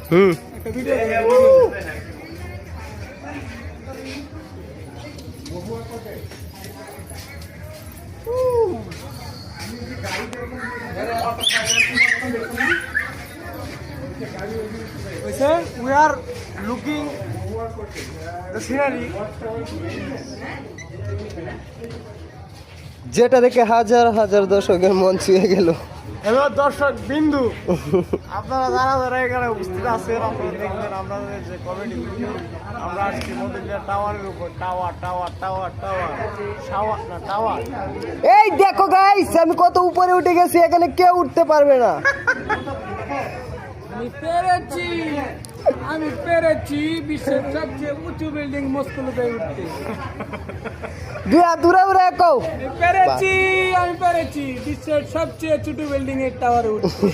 একটা video we are looking the scenery যেটা দেখে হাজার হাজার দর্শকের মন ছুঁয়ে গেল। হ্যালো দর্শক বিন্দু, আপনারা যারা যারা এখানে উপস্থিত আছেন আপনারা দেখবেন আপনাদের যে কমেডি ভিডিও। আমরা আজকে মধ্যে টাওয়ারের উপর tower tower tower tower tower না টাওয়ার। এই দেখো গাইস, আমি কত উপরে উঠে গেছি, এখানে কেউ উঠতে পারবে না। আমি পেরেছি বিশ্বের সবচেয়ে উঁচু বিল্ডিং মস্কুলতে উঠতে। দূরে দূরে কও আমি পেরেছি বিশ্বের সবচেয়ে ছোট বিল্ডিং এর টাওয়ারে উঠতে।